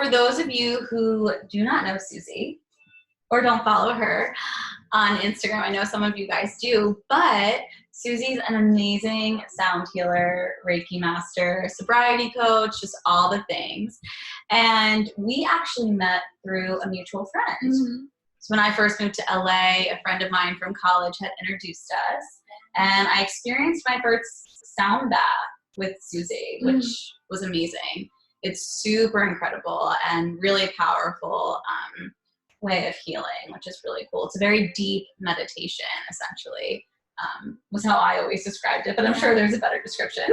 for those of you who do not know Susy or don't follow her on Instagram, I know some of you guys do, but Susy's an amazing sound healer, Reiki master, sobriety coach, just all the things. And we actually met through a mutual friend. Mm-hmm. So when I first moved to LA, a friend of mine from college had introduced us, and I experienced my first sound bath with Susy, which was amazing. It's super incredible and really powerful way of healing, which is really cool. It's a very deep meditation, essentially, was how I always described it, but I'm sure there's a better description.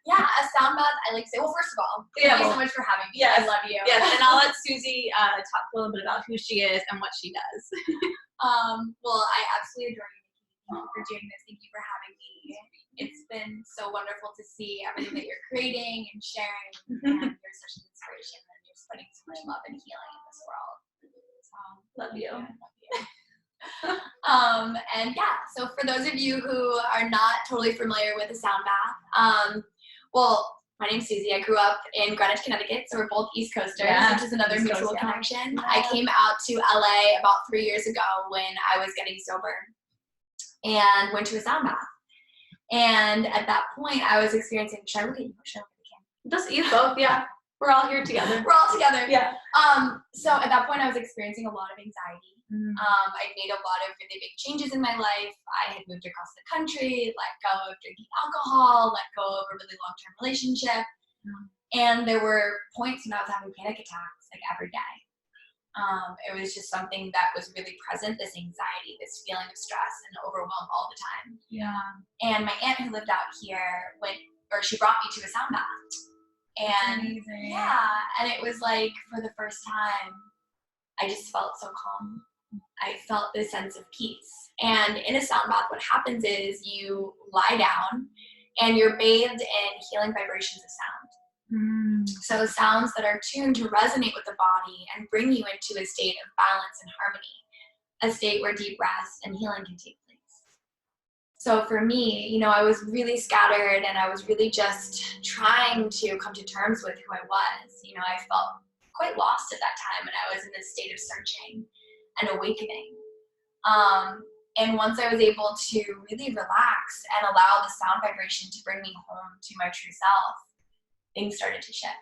Yeah, a sound bath, I like to say, well, first of all, thank you so much for having me. Yes, I love you. Yes, and I'll let Susy talk a little bit about who she is and what she does. Well, I absolutely adore you. Thank you for doing this. Thank you for having me. It's been so wonderful to see everything that you're creating and sharing, and you're such an inspiration, and you're spreading so much love and healing in this world. So, love you. I love you. And yeah, so for those of you who are not totally familiar with a sound bath, well, my name's Susy. I grew up in Greenwich, Connecticut, so we're both East Coasters, which is another mutual connection. Yeah. I came out to LA about 3 years ago when I was getting sober and went to a sound bath. And at that point, I was experiencing, should I look at you? Should I look at the camera? Just you both, yeah. We're all here together. We're all together. Yeah. So at that point, I was experiencing a lot of anxiety. I'd made a lot of really big changes in my life. I had moved across the country, let go of drinking alcohol, let go of a really long-term relationship. And there were points when I was having panic attacks, like every day. It was just something that was really present, this anxiety, this feeling of stress and overwhelm all the time. Yeah. And my aunt who lived out here she brought me to a sound bath. And and it was like, for the first time, I just felt so calm. I felt this sense of peace. And in a sound bath, what happens is you lie down and you're bathed in healing vibrations of sound. So sounds that are tuned to resonate with the body and bring you into a state of balance and harmony, a state where deep rest and healing can take place. So for me, I was really scattered and I was really just trying to come to terms with who I was. I felt quite lost at that time, and I was in this state of searching and awakening. And once I was able to really relax and allow the sound vibration to bring me home to my true self, things started to shift.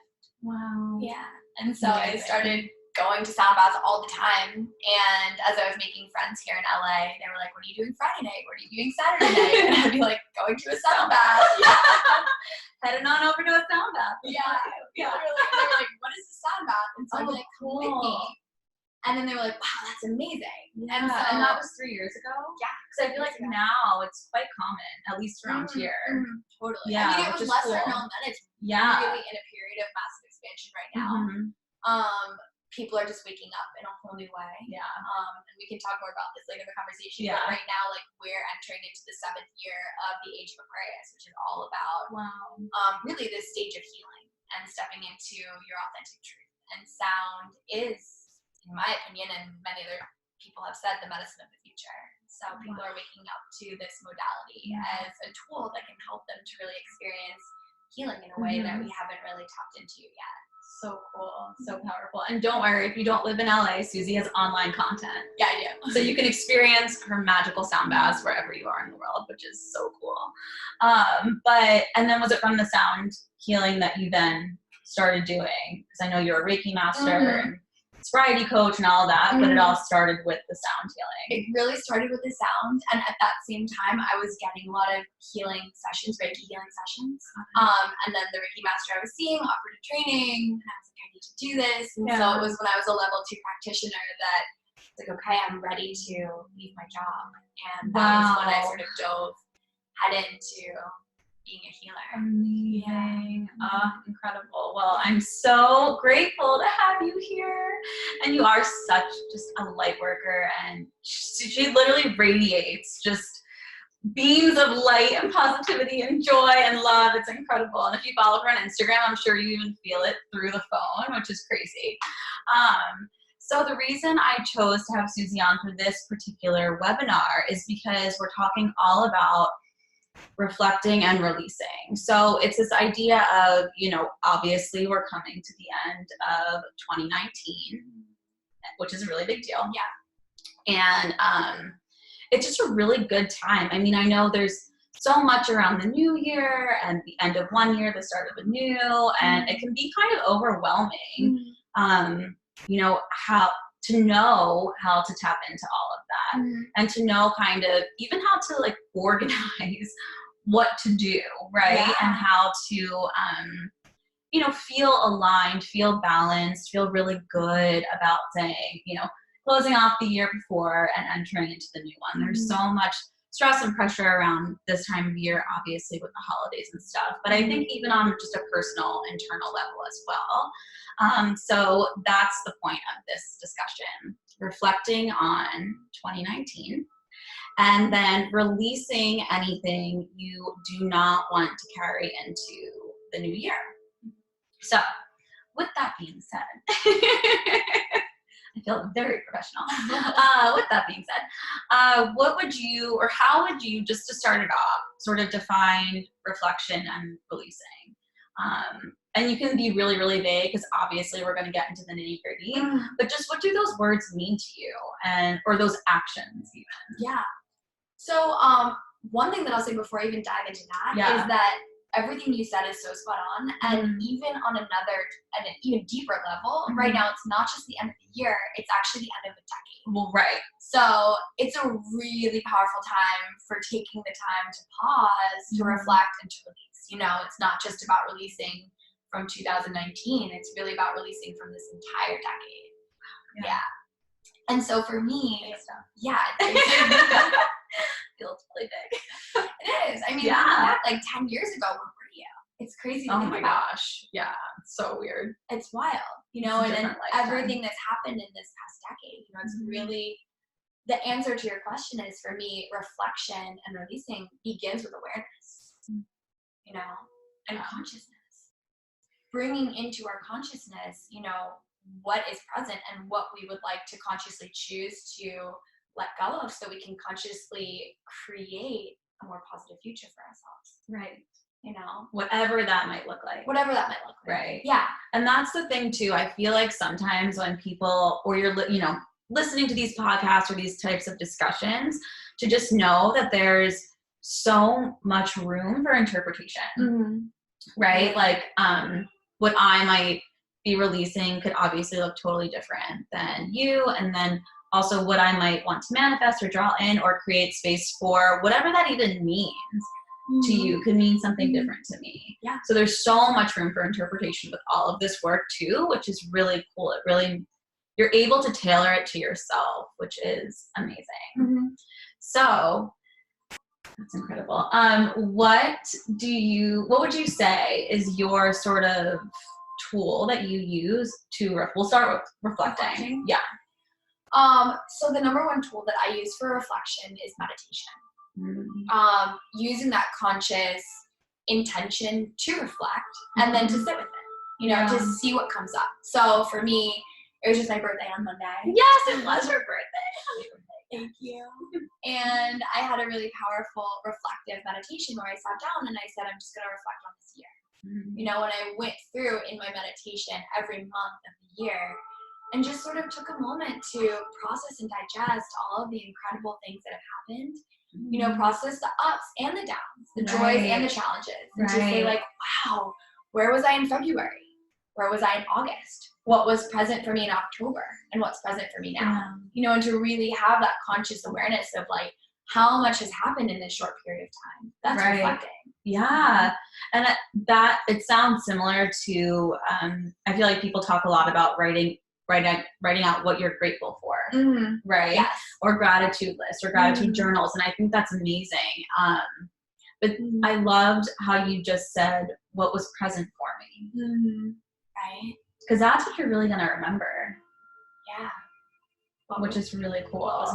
Wow. Yeah. And so I started going to sound baths all the time. And as I was making friends here in LA, they were like, what are you doing Friday night? What are you doing Saturday night? And I'd be like, going to a sound bath. Yeah. Heading on over to a sound bath. Yeah. They were like, what is a sound bath? And so I'd be like, come with me. And then they were like, wow, that's amazing. Yeah. And that was 3 years ago? Yeah. Because I feel like now it's quite common, at least around here. Totally. Yeah, I mean, it was lesser known then. It's really in a period of massive expansion right now. People are just waking up in a whole new way. Yeah. And we can talk more about this later in the conversation. Yeah. But right now, we're entering into the 7th year of the Age of Aquarius, which is all about really this stage of healing and stepping into your authentic truth. And sound is, in my opinion, and many other people have said, the medicine of the future. So people are waking up to this modality as a tool that can help them to really experience healing in a way that we haven't really tapped into yet. So cool. So powerful. And don't worry, if you don't live in LA, Susy has online content. Yeah, I do. So you can experience her magical sound baths wherever you are in the world, which is so cool. And then was it from the sound healing that you then started doing? Because I know you're a Reiki master and sobriety coach and all that, but it all started with the sound healing. It really started with the sound, and at that same time, I was getting a lot of healing sessions, Reiki healing sessions. And then the Reiki master I was seeing offered a training, and I was like, I need to do this. And so it was when I was a level 2 practitioner that I was like, okay, I'm ready to leave my job. And that was when I sort of dove head into being a healer. Amazing. Incredible. Well, I'm so grateful to have you here. And you are such just a light worker, and she literally radiates just beams of light and positivity and joy and love. It's incredible. And if you follow her on Instagram, I'm sure you even feel it through the phone, which is crazy. So the reason I chose to have Susy on for this particular webinar is because we're talking all about reflecting and releasing. So it's this idea of, you know, obviously we're coming to the end of 2019, which is a really big deal. Yeah. And it's just a really good time. I mean, I know there's so much around the new year and the end of one year, the start of a new, and it can be kind of overwhelming. You know, how to tap into all of that, and to know kind of even how to like organize what to do, right? Yeah. And how to, you know, feel aligned, feel balanced, feel really good about saying, you know, closing off the year before and entering into the new one. There's so much stress and pressure around this time of year, obviously with the holidays and stuff, but I think even on just a personal, internal level as well. So that's the point of this discussion, reflecting on 2019 and then releasing anything you do not want to carry into the new year. So with that being said, I feel very professional. With that being said, what would you, or how would you, just to start it off, sort of define reflection and releasing? And you can be really, really vague because obviously we're going to get into the nitty gritty, but just what do those words mean to you, and or those actions even? Yeah. So one thing that I'll say before I even dive into that is that everything you said is so spot on. And even on an even deeper level, right now it's not just the end of the year, it's actually the end of the decade. Well, right. So it's a really powerful time for taking the time to pause, to reflect, and to release. You know, it's not just about releasing from 2019, it's really about releasing from this entire decade. Yeah. And so for me, it feels really big. It is. I mean, like 10 years ago, where were you? It's crazy to think about. Oh my gosh. Yeah. It's so weird. It's wild, you know, and everything that's happened in this past decade, you know, it's really, the answer to your question is, for me, reflection and releasing begins with awareness, you know, and consciousness. Bringing into our consciousness, you know, what is present and what we would like to consciously choose to let go of, so we can consciously create a more positive future for ourselves. Right. You know, whatever that might look like. Right. Yeah. And that's the thing too. I feel like sometimes when people, or you're, you know, listening to these podcasts or these types of discussions, to just know that there's so much room for interpretation, right? Yeah. Like, what I might be releasing could obviously look totally different than you. And then also what I might want to manifest or draw in or create space for, whatever that even means to you, could mean something different to me. Yeah. So there's so much room for interpretation with all of this work too, which is really cool. It really, you're able to tailor it to yourself, which is amazing. So that's incredible. What would you say is your sort of tool that you use to, we'll start with reflecting. Yeah. So the number one tool that I use for reflection is meditation. Using that conscious intention to reflect and then to sit with it, you know, to see what comes up. So for me, it was just my birthday on Monday. Yes, it was your birthday. Happy birthday. Thank you. And I had a really powerful reflective meditation where I sat down and I said, I'm just going to reflect on this year. You know, when I went through in my meditation every month of the year and just sort of took a moment to process and digest all of the incredible things that have happened, you know, process the ups and the downs, the joys and the challenges, and just say like, wow, where was I in February? Where was I in August? What was present for me in October? And what's present for me now? You know, and to really have that conscious awareness of like how much has happened in this short period of time. That's reflecting. Yeah. And that, it sounds similar to, I feel like people talk a lot about writing out what you're grateful for, right? Yes. Or gratitude lists or gratitude journals. And I think that's amazing. But I loved how you just said what was present for me. Right. Because that's what you're really going to remember. Yeah. Which is really cool.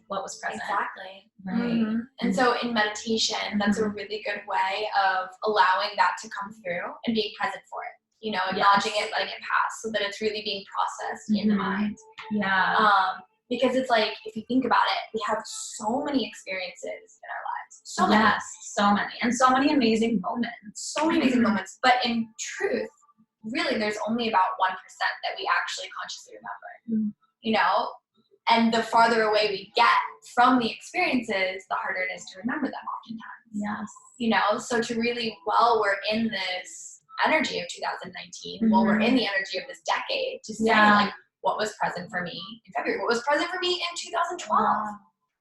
What was present. Exactly. Right. And so in meditation, that's a really good way of allowing that to come through and being present for it. You know, acknowledging it, letting it pass, so that it's really being processed in the mind. Yeah. Because it's like, if you think about it, we have so many experiences in our lives. So many. Yes, so many. And so many amazing moments. So many amazing moments. But in truth, really, there's only about 1% that we actually consciously remember. You know? And the farther away we get from the experiences, the harder it is to remember them oftentimes. Yes. You know? So to really, while we're in this energy of 2019, while we're in the energy of this decade, to say, like, what was present for me in February? What was present for me in 2012?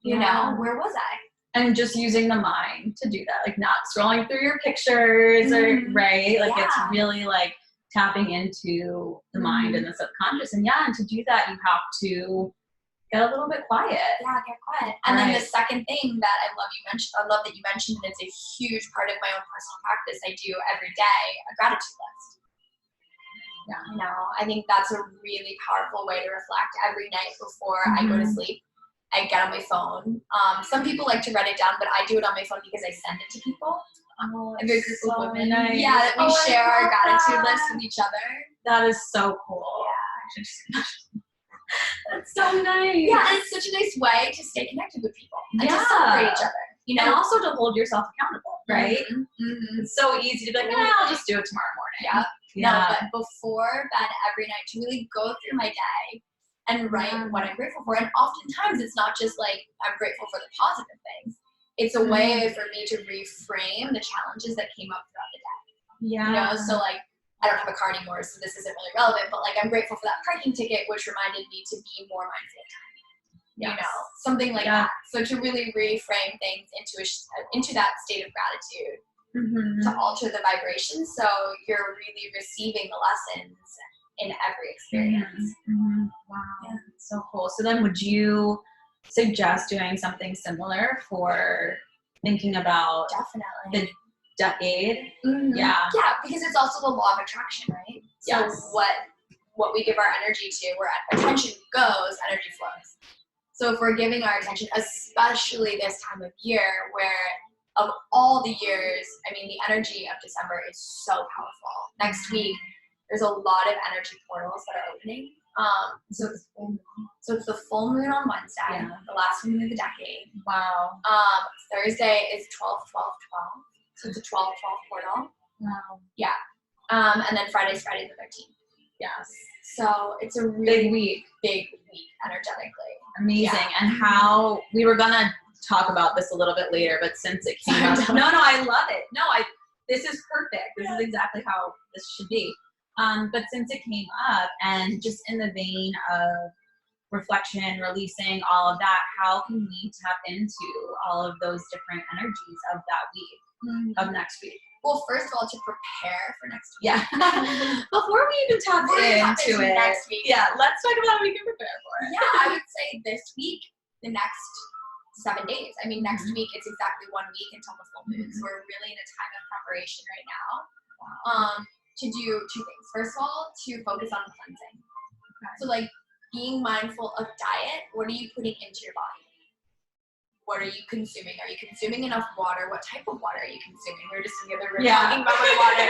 You know, where was I? And just using the mind to do that, like not scrolling through your pictures or right? Like it's really like tapping into the mind and the subconscious. And and to do that you have to get a little bit quiet. Yeah, get quiet. And then the second thing that I love that you mentioned, and it's a huge part of my own personal practice, I do every day, a gratitude list. Yeah. You know, I think that's a really powerful way to reflect every night before I go to sleep. I get on my phone. Some people like to write it down, but I do it on my phone because I send it to people. Oh, a big group of women. Nice. Yeah, that we share our gratitude list with each other. That is so cool. Yeah. That's so nice. Yeah, and it's such a nice way to stay connected with people and to celebrate each other. You know, and also to hold yourself accountable, right? It's so easy to be like, I'll just do it tomorrow morning. No, but before bed every night to really go through my day and write what I'm grateful for. And oftentimes it's not just like I'm grateful for the positive things. It's a way for me to reframe the challenges that came up throughout the day. Yeah. You know, so like I don't have a car anymore, so this isn't really relevant, but like I'm grateful for that parking ticket, which reminded me to be more mindful of time. You know, something like that. So to really reframe things into that state of gratitude, to alter the vibration, so you're really receiving the lessons in every experience. Wow, so cool. So then would you suggest doing something similar for thinking about the decade? Yeah, because it's also the law of attraction, right? So what we give our energy to, where attention goes, energy flows. So if we're giving our attention, especially this time of year, where of all the years, I mean, the energy of December is so powerful. Next week, there's a lot of energy portals that are opening. So it's the full moon on Wednesday, the last moon of the decade. Wow. Thursday is 12-12-12. So it's a 12-12 portal. Wow. Yeah. And then Friday the 13th. Yes. So it's a really big week energetically. Amazing. Yeah. And how we were gonna talk about this a little bit later, but since it came up, no, I love it. No, this is perfect. This is exactly how this should be. But since it came up, and just in the vein of reflection, releasing all of that, how can we tap into all of those different energies of that week, of next week? Well, first of all, to prepare for next week. Yeah. Before we even tap into it, next week. Yeah, let's talk about how we can prepare for it. Yeah, I would say this week, the next 7 days. I mean, next week, it's exactly 1 week until the full moon. So we're really in a time of preparation right now. To do 2 things. First of all, to focus on cleansing. Okay. So like being mindful of diet. What are you putting into your body? What are you consuming? Are you consuming enough water? What type of water are you consuming? We were just in the other room talking about my water.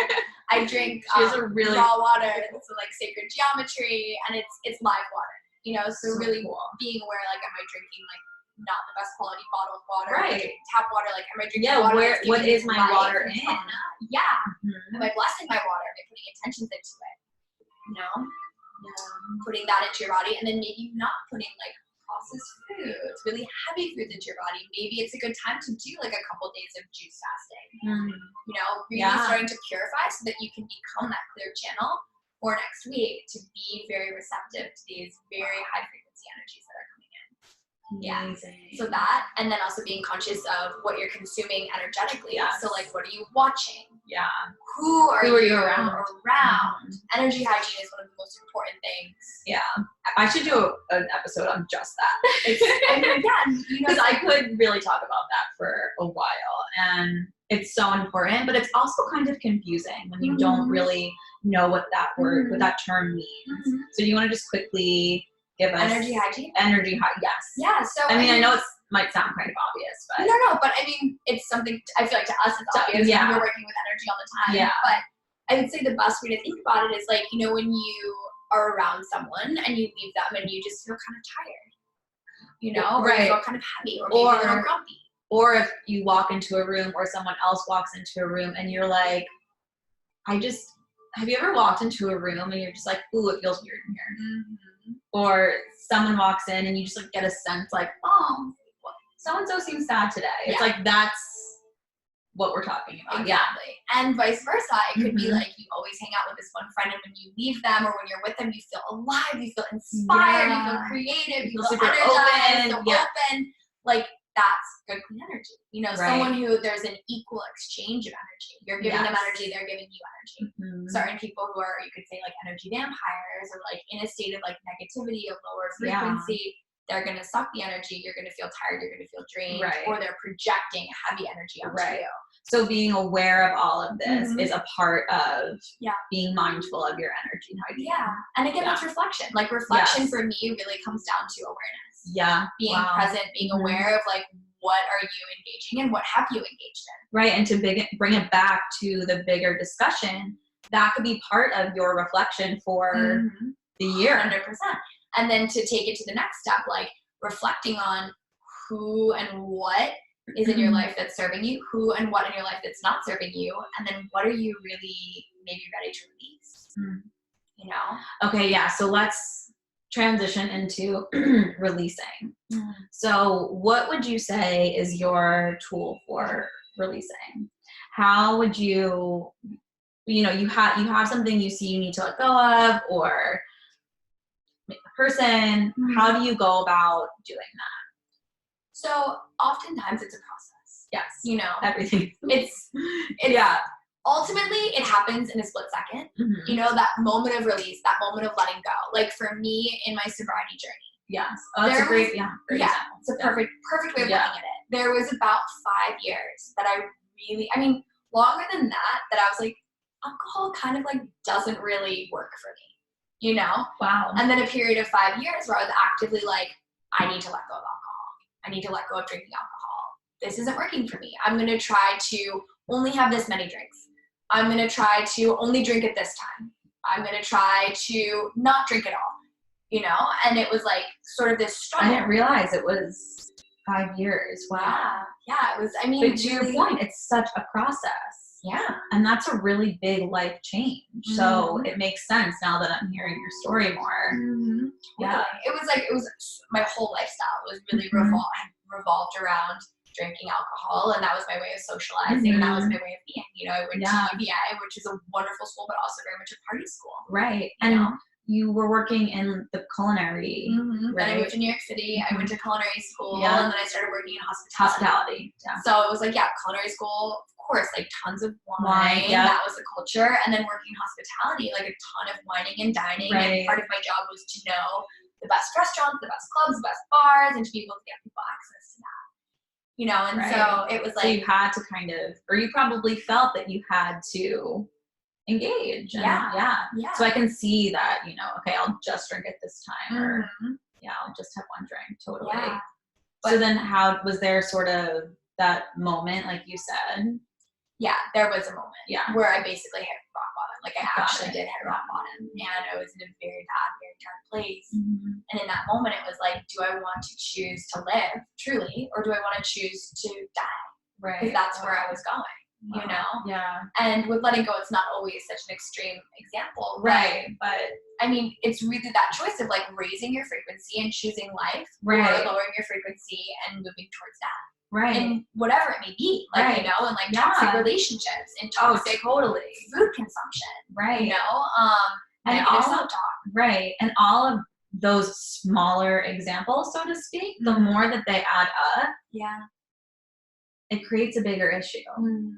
I drink raw water. It's like sacred geometry, and it's live water. You know, so really cool. Being aware, like, am I drinking like not the best quality bottled water? Right. Like, tap water. Like, am I drinking water? What is my water in? Yeah. Am I blessing my water? Am I putting intentions into it? You know? Putting that into your body, and then maybe not putting like processed foods, really heavy foods into your body. Maybe it's a good time to do like a couple days of juice fasting. You know, really starting to purify so that you can become that clear channel for next week to be very receptive to these very high frequency energies that are coming in. Amazing. So that, and then also being conscious of what you're consuming energetically. So like, what are you watching? Who are you around? Energy hygiene is one of the most important things. I should do an episode on just that. Because I could really talk about that for a while, and it's so important, but it's also kind of confusing when you don't really know what that word, what that term means. So you want to just quickly give us energy hygiene? Yes. Yeah. So I mean, I know it might sound kind of obvious, but no. But I mean, it's something. I feel like to us, it's obvious. You're working with energy all the time. But I would say the best way to think about it is like, you know, when you are around someone and you leave them and you just feel kind of tired. you know, or you feel kind of heavy, or maybe a little grumpy. Or if you walk into a room or someone else walks into a room and you're like, have you ever walked into a room and you're just like, ooh, it feels weird in here? Mm-hmm. Or someone walks in and you just like get a sense like, oh, so-and-so seems sad today. It's like, that's what we're talking about. Exactly. And vice versa. It could be like you always hang out with this one friend, and when you leave them or when you're with them, you feel alive, you feel inspired, you feel creative, you feel energized, open. Like, that's good, clean energy. You know, someone who there's an equal exchange of energy. You're giving them energy, they're giving you energy. Mm-hmm. Certain people who are, you could say, like energy vampires, or like in a state of like negativity, of lower frequency, they're going to suck the energy. You're going to feel tired. You're going to feel drained, or they're projecting heavy energy onto you. So being aware of all of this is a part of being mindful of your energy. And again, that's reflection. Like reflection for me really comes down to awareness. Being present, being aware of like, what are you engaging in? What have you engaged in? Right. And to bring it back to the bigger discussion, that could be part of your reflection for the year. 100%. And then to take it to the next step, like reflecting on who and what is in your life that's serving you, who and what in your life that's not serving you, and then what are you really maybe ready to release, you know? Okay, yeah, so let's transition into releasing. So what would you say is your tool for releasing? How would you have something you see you need to let go of, or a person, how do you go about doing that? So oftentimes it's a process. Yes. You know, everything. It's ultimately it happens in a split second. You know, that moment of release, that moment of letting go. Like for me in my sobriety journey. Yes. Oh, that's a great example. It's a perfect way of looking at it. There was about 5 years that I longer than that I was like, alcohol kind of like doesn't really work for me, you know? Wow. And then a period of 5 years where I was actively like, I need to let go of alcohol. I need to let go of drinking alcohol. This isn't working for me. I'm going to try to only have this many drinks. I'm going to try to only drink at this time. I'm going to try to not drink at all, you know? And it was like sort of this struggle. I didn't realize it was 5 years. Wow. Yeah, it was, but to your point, it's such a process. Yeah. And that's a really big life change. So it makes sense now that I'm hearing your story more. Yeah. It was my whole lifestyle was really revolved around drinking alcohol, and that was my way of socializing, and that was my way of being. You know, I went to UVA, which is a wonderful school, but also very much a party school. Right. And you were working in the culinary, right? Then I moved to New York City. I went to culinary school, and then I started working in hospitality. So it was like, culinary school, of course, like tons of wine. That was the culture. And then working in hospitality, like a ton of wining and dining. And part of my job was to know the best restaurants, the best clubs, the best bars, and to be able to get people access to that. You know, and so it was like, so you had to kind of, or you probably felt that you had to engage. And so I can see that, you know, okay, I'll just drink at this time, or I'll just have one drink. Totally. So then how was there sort of that moment, like you said? Yeah, there was a moment where I basically hit rock bottom. Like I actually did hit rock bottom, and I was in a very bad, very dark place. And in that moment, it was like, do I want to choose to live truly, or do I want to choose to die? Right. Because that's where I was going. You know? Yeah. And with letting go, it's not always such an extreme example. Right. But I mean, it's really that choice of like raising your frequency and choosing life, or lowering your frequency and moving towards that. Right. And whatever it may be. Like, you know, and like toxic relationships and toxic food consumption. Right. You know? And all self-talk. Right. And all of those smaller examples, so to speak, the more that they add up. Yeah. It creates a bigger issue,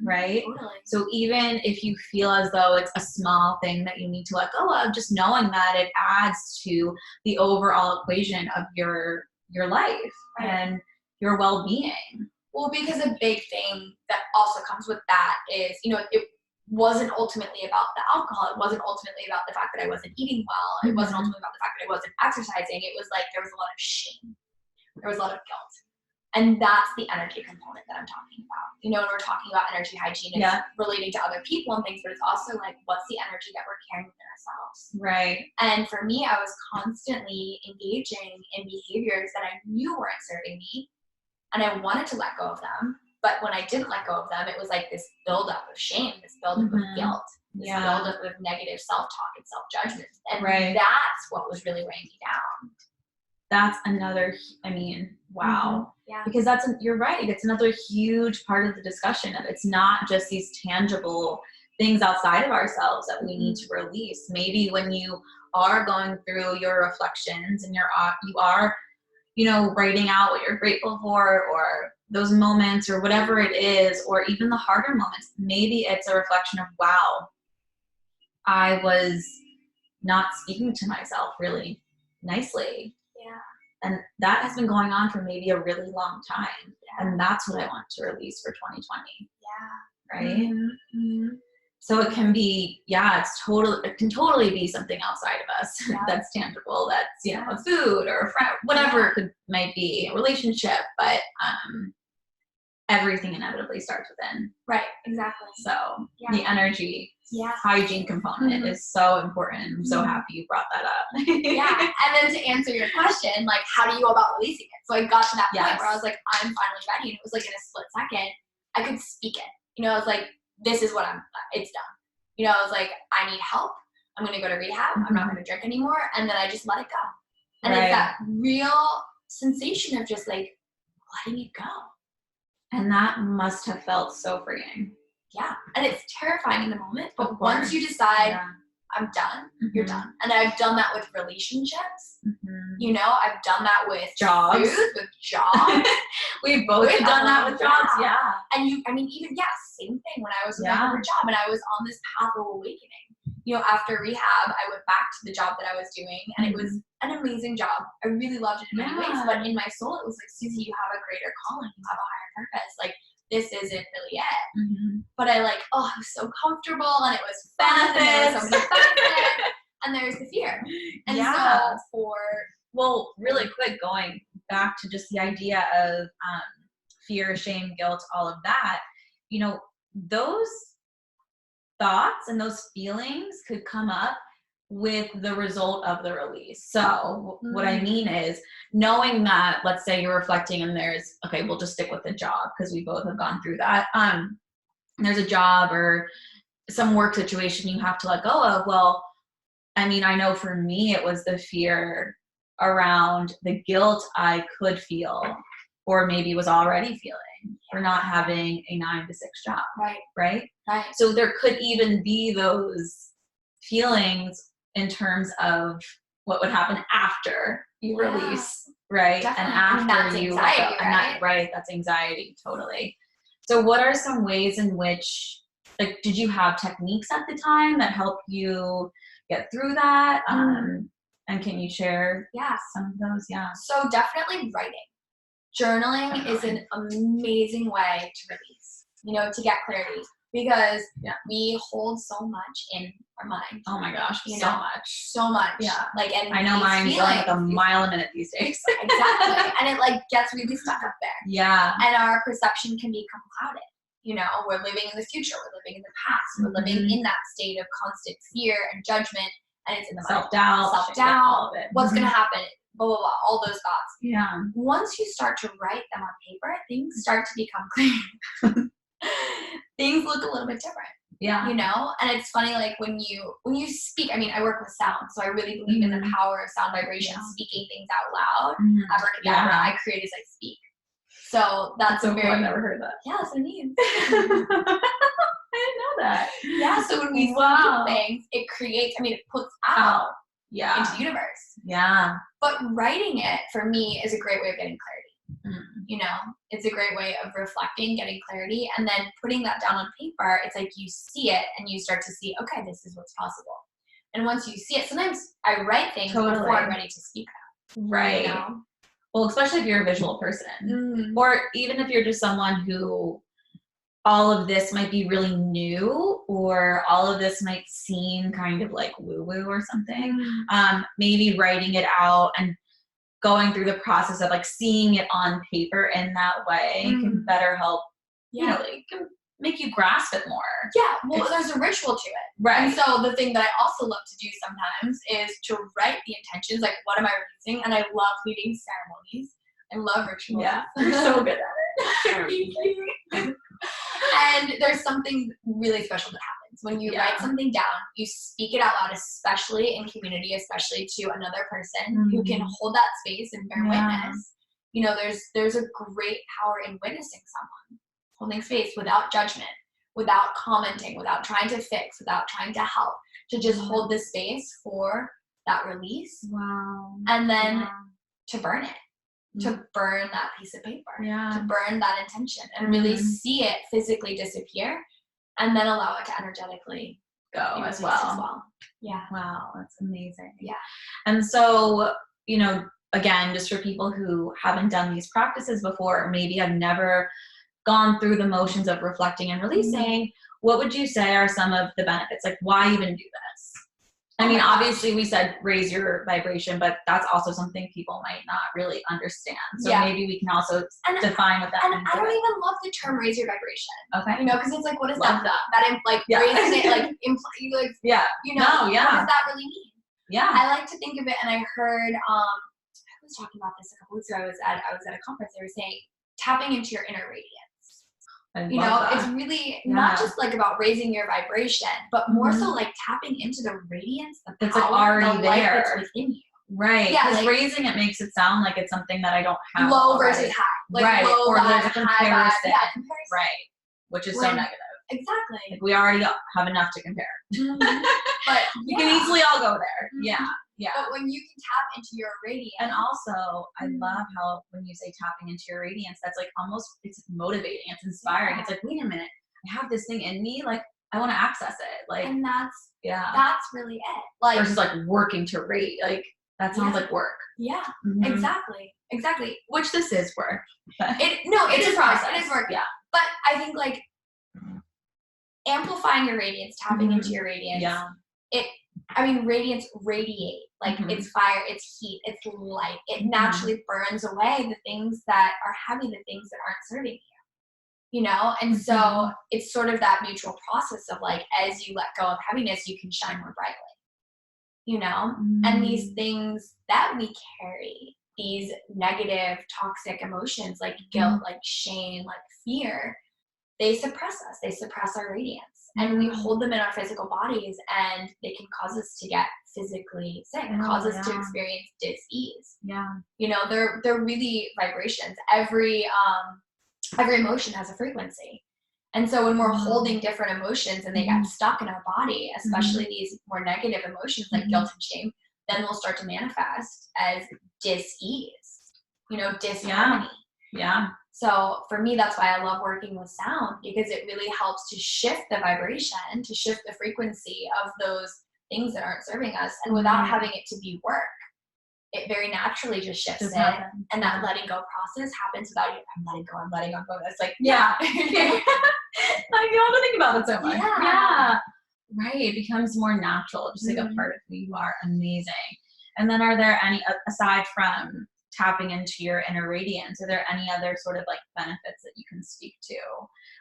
right? Totally. So even if you feel as though it's a small thing that you need to let go of, just knowing that it adds to the overall equation of your life and your well-being. Well, because a big thing that also comes with that is, you know, it wasn't ultimately about the alcohol. It wasn't ultimately about the fact that I wasn't eating well. It wasn't ultimately about the fact that I wasn't exercising. It was like there was a lot of shame. There was a lot of guilt. And that's the energy component that I'm talking about. You know, when we're talking about energy hygiene, it's relating to other people and things, but it's also like, what's the energy that we're carrying within ourselves? Right. And for me, I was constantly engaging in behaviors that I knew weren't serving me, and I wanted to let go of them. But when I didn't let go of them, it was like this buildup of shame, this buildup of guilt, this buildup of negative self-talk and self-judgment. And that's what was really weighing me down. That's another, I mean, wow. Yeah. Because you're right. It's another huge part of the discussion. It's not just these tangible things outside of ourselves that we need to release. Maybe when you are going through your reflections and you are, you know, writing out what you're grateful for, or those moments or whatever it is, or even the harder moments, maybe it's a reflection of, wow, I was not speaking to myself really nicely. Yeah. And that has been going on for maybe a really long time. Yeah. And that's what I want to release for 2020. Yeah. Right? Mm-hmm. So it can be, it can totally be something outside of us that's tangible, that's, you know, a food or a friend, whatever it might be, a relationship, but everything inevitably starts within. Right, exactly. So the energy hygiene component is so important. I'm so happy you brought that up. And then to answer your question, like, how do you go about releasing it? So I got to that point where I was like, I'm finally ready. And it was like in a split second, I could speak it. You know, I was like, this is what it's done. You know, I was like, I need help. I'm going to go to rehab. I'm not going to drink anymore. And then I just let it go. And it's that real sensation of just like letting it go. And that must have felt so freeing. Yeah. And it's terrifying in the moment. But once you decide, I'm done, you're done. And I've done that with relationships. You know, I've done that with jobs. Food, with jobs. We've both done that with jobs. Yeah. And same thing when I was with another job and I was on this path of awakening. You know, after rehab, I went back to the job that I was doing, and it was an amazing job. I really loved it in many ways, but in my soul, it was like, Susy, you have a greater calling, you have a higher purpose. Like, this isn't really it. But I I was so comfortable, and it was fun, and there was so many benefits, and there's the fear. And so really quick, going back to just the idea of fear, shame, guilt, all of that, you know, those thoughts and those feelings could come up with the result of the release. So what I mean is knowing that, let's say you're reflecting and we'll just stick with the job because we both have gone through that. There's a job or some work situation you have to let go of. Well, I mean, I know for me, it was the fear around the guilt I could feel or maybe was already feeling for not having a 9 to 6 job. Right. So there could even be those feelings in terms of what would happen after you release, right? Definitely. And after that's you anxiety, right? That's anxiety, totally. So what are some ways in which, like, did you have techniques at the time that helped you get through that? And can you share some of those? Yeah. So definitely writing. Journaling is an amazing way to release, you know, to get clarity, because we hold so much in our mind. Oh my gosh, so much. Yeah. And I know mine's going like a mile a minute these days. Exactly. And it gets really stuck up there. Yeah. And our perception can become clouded. You know, we're living in the future, we're living in the past, we're living in that state of constant fear and judgment, and it's in the mind. Self-doubt, all of it. What's going to happen? Blah, blah, blah, all those thoughts. Yeah. Once you start to write them on paper, things start to become clear. Things look a little bit different. Yeah. You know? And it's funny, when you speak, I mean, I work with sound, so I really believe in the power of sound vibration, speaking things out loud. Abracadabra, I create as I speak. So that's I've never heard that. Yeah, that's what it means. I didn't know that. Yeah, so when we speak things, it creates, it puts out into the universe. Yeah. But writing it, for me, is a great way of getting clarity. You know, it's a great way of reflecting, getting clarity, and then putting that down on paper. It's like you see it and you start to see, okay, this is what's possible. And once you see it, sometimes I write things before I'm ready to speak them. Right. You know? Well, especially if you're a visual person, or even if you're just someone who all of this might be really new, or all of this might seem kind of like woo-woo or something. Maybe writing it out and going through the process of like seeing it on paper in that way can better help, you know, it can make you grasp it more. Yeah, well, there's a ritual to it. Right. And so the thing that I also love to do sometimes is to write the intentions, like what am I releasing? And I love leading ceremonies. I love rituals. Yeah, you're so good at it. And there's something really special that happens when you write something down, you speak it out loud, especially in community, especially to another person who can hold that space and bear witness. You know, there's a great power in witnessing someone, holding space without judgment, without commenting, without trying to fix, without trying to help, to just hold the space for that release. Wow. And then to burn it. To burn that piece of paper, to burn that intention and really see it physically disappear and then allow it to energetically go as well. Yeah. Wow, that's amazing. Yeah. And so, you know, again, just for people who haven't done these practices before, or maybe have never gone through the motions of reflecting and releasing, what would you say are some of the benefits? Like, why even do this? I mean, obviously we said raise your vibration, but that's also something people might not really understand. So maybe we can also define what that means. And I don't even love the term raise your vibration. Okay. You know, because it's like, what is love that? That like raising it, like, you know, what does that really mean? Yeah. I like to think of it, and I heard, I was talking about this a couple weeks ago. I was at a conference. They were saying tapping into your inner radiance. You know, that. it's really not just like about raising your vibration, but more so like tapping into the radiance, the power, it's like already the there. light that's within you. Right. Yeah. Because raising it makes it sound like it's something that I don't have. Low already. versus high. Like low or vibe, there's a comparison. high vibe. Yeah, comparison. Right. Which is so negative. Exactly. Like we already have enough to compare. But we can easily all go there. Yeah. Yeah. But when you can tap into your radiance. And also, I love how when you say tapping into your radiance, that's like almost, it's motivating. It's inspiring. It's like, wait a minute, I have this thing in me. Like, I want to access it. Like, and that's really it. Like, versus like working to rate. Like, that sounds like work. Yeah, exactly. Which this is work. It is a process. It is work. Yeah. But I think like amplifying your radiance, tapping into your radiance. Yeah. Radiance radiate. Like it's fire, it's heat, it's light. It naturally burns away the things that are heavy, the things that aren't serving you. You know? And so it's sort of that mutual process of like, as you let go of heaviness, you can shine more brightly. You know? And these things that we carry, these negative, toxic emotions like guilt, like shame, like fear, they suppress us. They suppress our radiance. And we hold them in our physical bodies, and they can cause us to get physically sick, cause us to experience dis-ease. Yeah. You know, they're really vibrations. Every emotion has a frequency. And so when we're holding different emotions and they get stuck in our body, especially these more negative emotions like guilt and shame, then we'll start to manifest as dis-ease, you know, disharmony. Yeah. So for me, that's why I love working with sound, because it really helps to shift the vibration, to shift the frequency of those things that aren't serving us. And without having it to be work, it very naturally just shifts it. And that letting go process happens without you. I'm letting go. It's like, I don't have to think about it so much. Yeah. Right. It becomes more natural, just like a part of who you are. Amazing. And then are there any, aside from tapping into your inner radiance, are there any other sort of like benefits that you can speak to?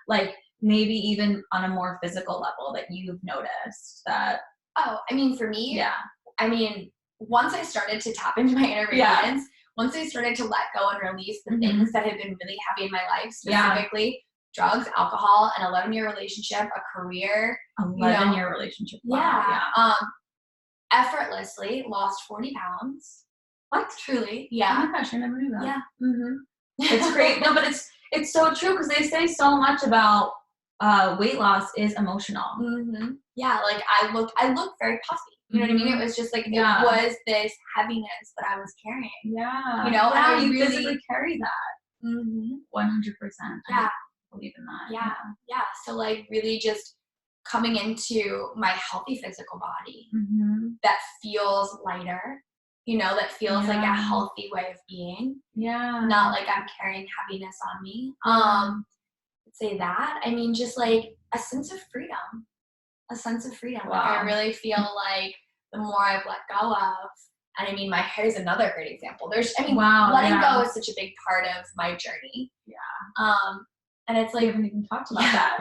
Like maybe even on a more physical level that you've noticed that? Oh, I mean, for me, once I started to tap into my inner radiance, once I started to let go and release the things that had been really heavy in my life, specifically drugs, alcohol, an 11-year relationship, a career. 11-year relationship. Wow. Effortlessly lost 40 pounds. What? Truly. Yeah. Oh my gosh, I never knew that. Yeah. It's great. No, but it's so true, because they say so much about weight loss is emotional. Yeah, like I looked very puffy. You know what I mean? It was just like, it was this heaviness that I was carrying. Yeah. You know, and I you really physically carry that. 100%. Yeah. I believe in that. Yeah. So like really just coming into my healthy physical body that feels lighter, you know, that feels like a healthy way of being. Yeah. Not like I'm carrying heaviness on me. Say that. I mean, just like a sense of freedom. Wow. Like I really feel like the more I've let go of, And I mean, my hair is another great example. Wow, letting go is such a big part of my journey. Yeah. And it's like, we haven't even talked about that.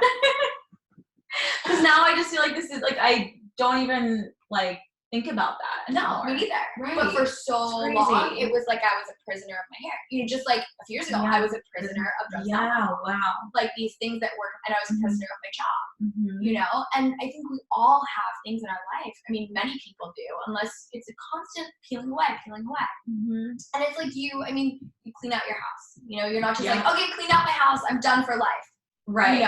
Because now I just feel like this is like, I don't even like think about that anymore. No, me neither. Right. But for so long, it was like I was a prisoner of my hair. Just like a few years ago, I was a prisoner of drugs. Yeah, wow. Like these things that work, and I was a prisoner of my job, And I think we all have things in our life. I mean, many people do, unless it's a constant peeling away. And it's like you clean out your house. You're not just like, okay, clean out my house, I'm done for life. Right.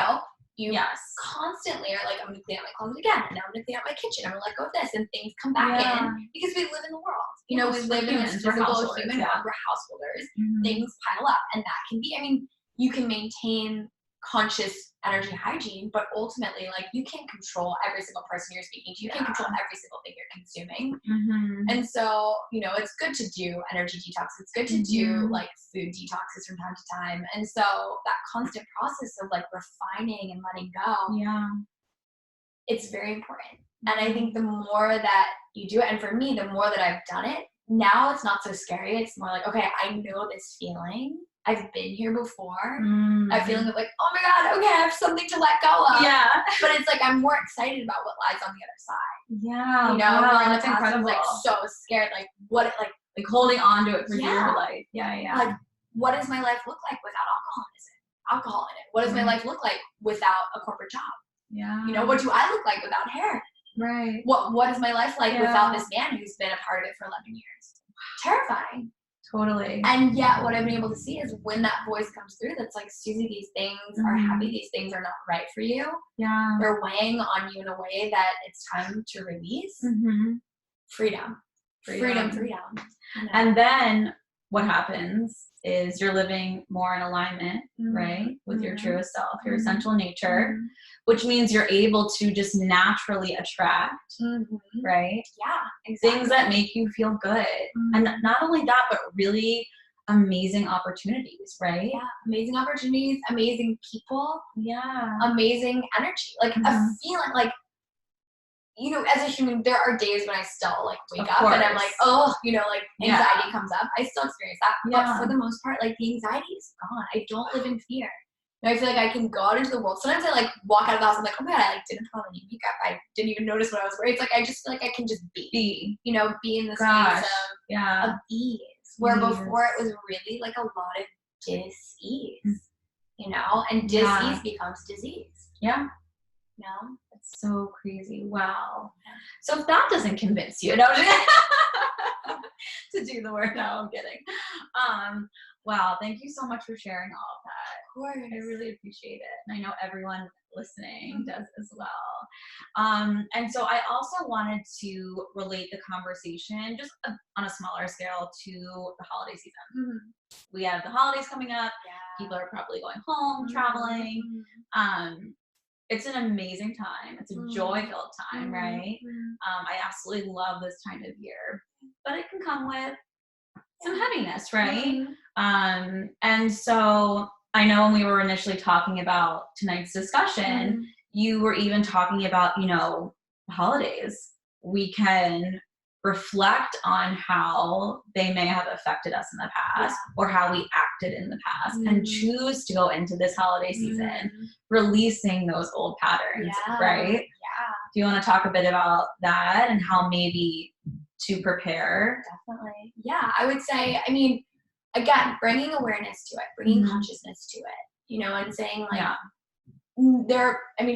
You constantly are like, I'm going to clean out my closet again, and now I'm going to clean out my kitchen. I'm going to let go of this, and things come back in because we live in the world. We live in this physical human world. We're householders. Things pile up, and that can be, you can maintain conscious energy hygiene, but ultimately, like, you can't control every single person you're speaking to. You can't control every single thing you're consuming. And so, it's good to do energy detox. It's good to do like food detoxes from time to time. And so that constant process of like refining and letting go, it's very important. And I think the more that you do it, and for me, the more that I've done it, now it's not so scary. It's more like, okay, I know this feeling. I've been here before. A feeling of like, oh my God, okay, I have something to let go of. Yeah. But it's like, I'm more excited about what lies on the other side. Yeah. Wow, that's incredible. I was like so scared, like what, like holding on to it for your life. Yeah. Like, what does my life look like without alcohol in it? What does my life look like without a corporate job? Yeah. What do I look like without hair? Right. What is my life like without this man who's been a part of it for 11 years? Terrifying. Totally. And yet what I've been able to see is when that voice comes through that's like, Susy, these things are heavy, these things are not right for you. Yeah. They're weighing on you in a way that it's time to release. Freedom. And then what happens is you're living more in alignment, right, with your truest self, your essential nature, which means you're able to just naturally attract, right? Yeah, exactly. Things that make you feel good. And not only that, but really amazing opportunities, right? Yeah, amazing opportunities, amazing people. Yeah. Amazing energy. Like a feeling like, as a human, there are days when I still like wake up and I'm like, oh, like anxiety comes up. I still experience that. But for the most part, like the anxiety is gone. I don't live in fear. I feel like I can go out into the world. Sometimes I like walk out of the house and I'm like, oh my God, I like didn't put on any makeup. I didn't even notice what I was wearing. It's like, I just feel like I can just be in the space of ease. Where before it was really like a lot of dis-ease, and dis-ease becomes disease. Yeah. It's so crazy. Wow. So if that doesn't convince you to do the work, no, I'm kidding. Wow. Thank you so much for sharing all of that. Of course. I really appreciate it. And I know everyone listening does as well. And so I also wanted to relate the conversation just on a smaller scale to the holiday season. We have the holidays coming up. People are probably going home, traveling. It's an amazing time. It's a joy-filled time, right? I absolutely love this time of year, but it can come with some heaviness, right? And so I know when we were initially talking about tonight's discussion, you were even talking about, holidays. We can reflect on how they may have affected us in the past or how we acted in the past and choose to go into this holiday season releasing those old patterns, right? Yeah. Do you want to talk a bit about that and how maybe to prepare? Definitely. Yeah, I would say, again, bringing awareness to it, bringing consciousness to it, and saying like,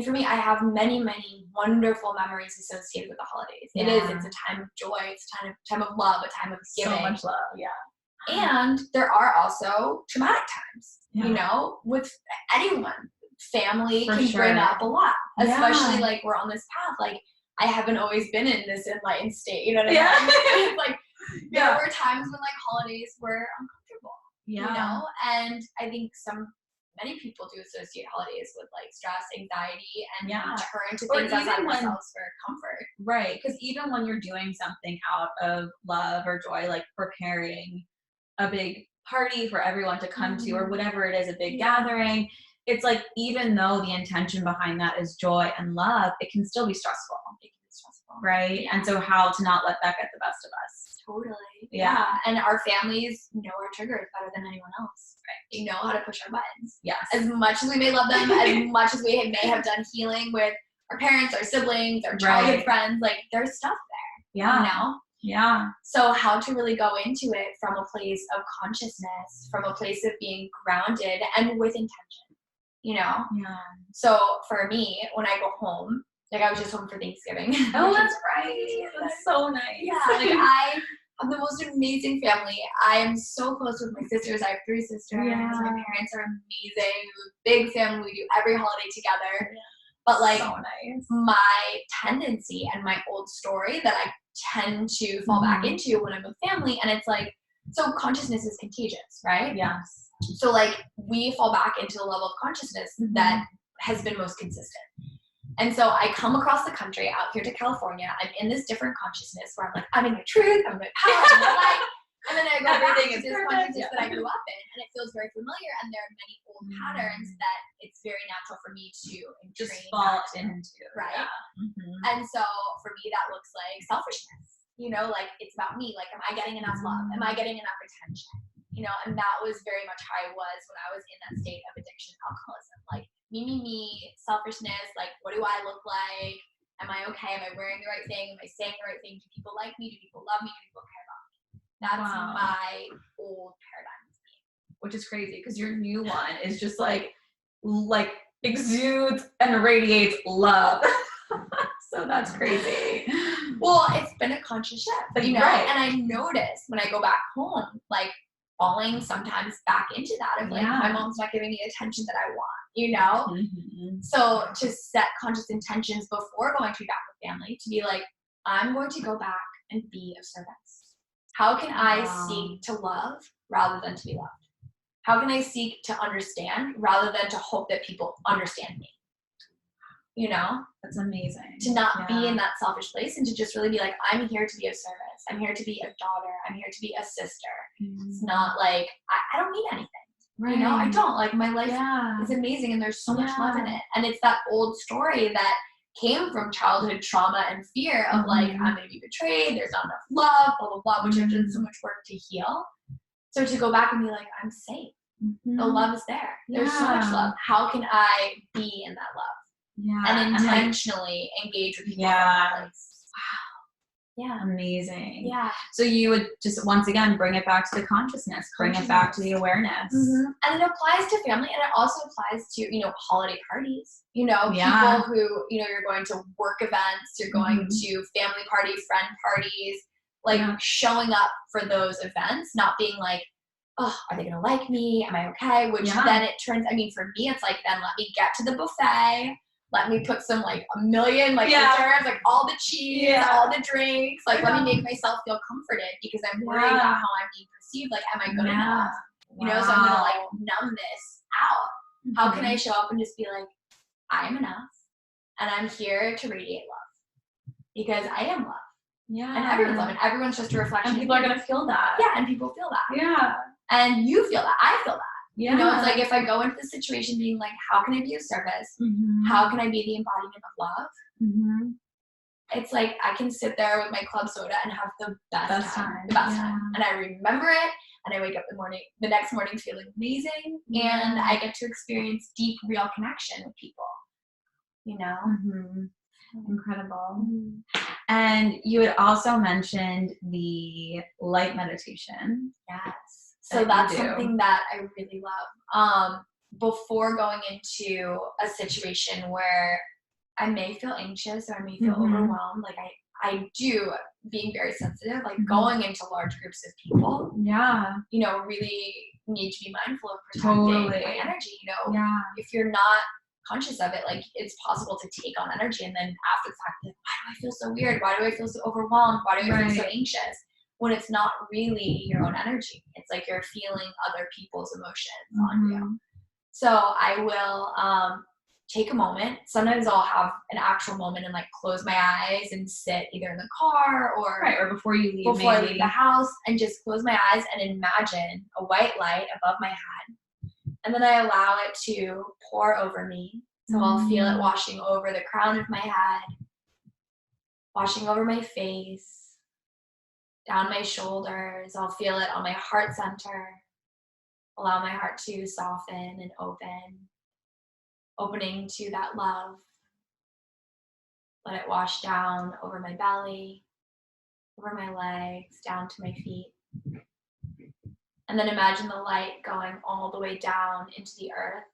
for me, I have many, many wonderful memories associated with the holidays. It's a time of joy. It's a time of love, a time of giving. So much love, And there are also traumatic times, with anyone. Family can bring up a lot, especially like we're on this path. Like I haven't always been in this enlightened state, you know what I mean? It's like there were times when like holidays were uncomfortable, and I think many people do associate holidays with like stress, anxiety, and turn to things outside of themselves for comfort. Right, because even when you're doing something out of love or joy, like preparing a big party for everyone to come to or whatever it is, a big gathering, it's like even though the intention behind that is joy and love, it can still be stressful. Right? And so how to not let that get the best of us. Totally. Yeah. And our families know our triggers better than anyone else. Right. They know how to push our buttons. Yes. As much as we may love them, as much as we may have done healing with our parents, our siblings, our childhood friends, like there's stuff there. Yeah. You know? Yeah. So how to really go into it from a place of consciousness, from a place of being grounded and with intention, you know? Yeah. So for me, when I go home, like I was just home for Thanksgiving. Oh, that's right. That's so nice. Yeah, like I have the most amazing family. I am so close with my sisters. I have 3 sisters. Yeah. My parents are amazing. Big family. We do every holiday together. But like so nice. my tendency and my old story that I tend to fall back into when I'm with family, and it's like, so consciousness is contagious, right? Yes. So like we fall back into the level of consciousness that has been most consistent. And so I come across the country out here to California. I'm in this different consciousness where I'm like, I'm in my truth, I'm in my power, I'm in my light. And then I go back to this consciousness that I grew up in, and it feels very familiar. And there are many old patterns that it's very natural for me to just fall into, right? Yeah. And so for me, that looks like selfishness. You know, like it's about me. Like, am I getting enough love? Am I getting enough attention? You know, and that was very much how I was when I was in that state of addiction and alcoholism. Like me, selfishness. Like, what do I look like? Am I okay? Am I wearing the right thing? Am I saying the right thing? Do people like me? Do people love me? Do people care about me? That's my old paradigm of being. Which is crazy because your new one is just like exudes and radiates love. So that's crazy. Well, it's been a conscious shift, you know, and I notice when I go back home, like falling sometimes back into that of like, my mom's not giving me the attention that I want, you know? So to set conscious intentions before going to be back with family, to be like, I'm going to go back and be of service. How can I seek to love rather than to be loved? How can I seek to understand rather than to hope that people understand me? You know? That's amazing. To not be in that selfish place and to just really be like, I'm here to be of service. I'm here to be a daughter. I'm here to be a sister. It's not like, I don't need anything. Right. You know, I don't. Like, my life is amazing and there's so much love in it. And it's that old story that came from childhood trauma and fear of like, I'm going to be betrayed. There's not enough love, blah, blah, blah, which I've done so much work to heal. So to go back and be like, I'm safe. The love is there. There's so much love. How can I be in that love? And intentionally engage with people from that place. Wow. Yeah. Amazing. Yeah. So you would just, once again, bring it back to the consciousness, bring it back to the awareness. And it applies to family, and it also applies to, you know, holiday parties. You know, people who, you know, you're going to work events, you're going to family party, friend parties, like showing up for those events, not being like, oh, are they going to like me? Am I okay? Which then it turns, I mean, for me, it's like, then let me get to the buffet. Let me put some, like, a million, like, hors like, all the cheese, all the drinks. Like, let me make myself feel comforted because I'm worried about how I'm being perceived. Like, am I good enough? You know, so I'm going to, like, numb this out. How can I show up and just be like, I am enough, and I'm here to radiate love because I am love. Yeah. And everyone's love, and everyone's just a reflection. And people are going to feel that. Yeah, and people feel that. Yeah. And you feel that. I feel that. Yeah. You know, it's like if I go into the situation being like, how can I be of service? How can I be the embodiment of love? It's like I can sit there with my club soda and have the best time. The best time. And I remember it, and I wake up the next morning feeling amazing, and I get to experience deep, real connection with people. You know? Incredible. And you had also mentioned the light meditation. Yes. So that's something that I really love. Before going into a situation where I may feel anxious or I may feel overwhelmed, like I do, being very sensitive, like going into large groups of people, you know, really need to be mindful of protecting my energy. You know, if you're not conscious of it, like it's possible to take on energy and then after the fact, like, why do I feel so weird? Why do I feel so overwhelmed? Why do I feel so anxious? When it's not really your own energy. It's like you're feeling other people's emotions on you. So I will take a moment. Sometimes I'll have an actual moment and like close my eyes and sit either in the car or before you leave, I leave the house, and just close my eyes and imagine a white light above my head. And then I allow it to pour over me. So I'll feel it washing over the crown of my head, washing over my face, down my shoulders. I'll feel it on my heart center. Allow my heart to soften and opening to that love. Let it wash down over my belly, over my legs, down to my feet. And then imagine the light going all the way down into the earth,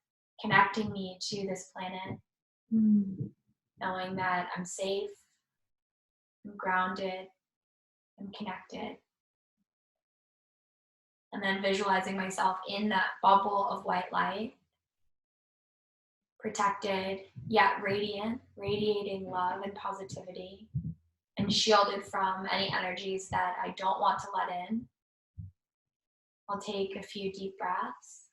connecting me to this planet, knowing that I'm safe, I'm grounded, I'm connected. And then visualizing myself in that bubble of white light, protected yet radiant, radiating love and positivity, and shielded from any energies that I don't want to let in. I'll take a few deep breaths.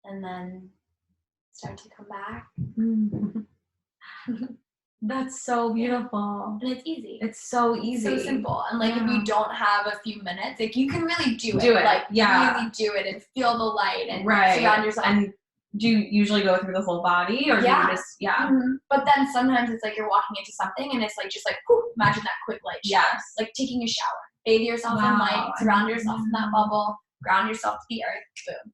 And then start to come back. That's so beautiful. And it's easy. It's so easy. So simple. And like, if you don't have a few minutes, like, you can really do it. Like, really do it and feel the light and surround yourself. And do you usually go through the whole body, or do you just, But then sometimes it's like you're walking into something and it's like, just like, whew, imagine that quick light shower. Like taking a shower. Bathe yourself in light, surround yourself in that bubble, ground yourself to the earth, boom.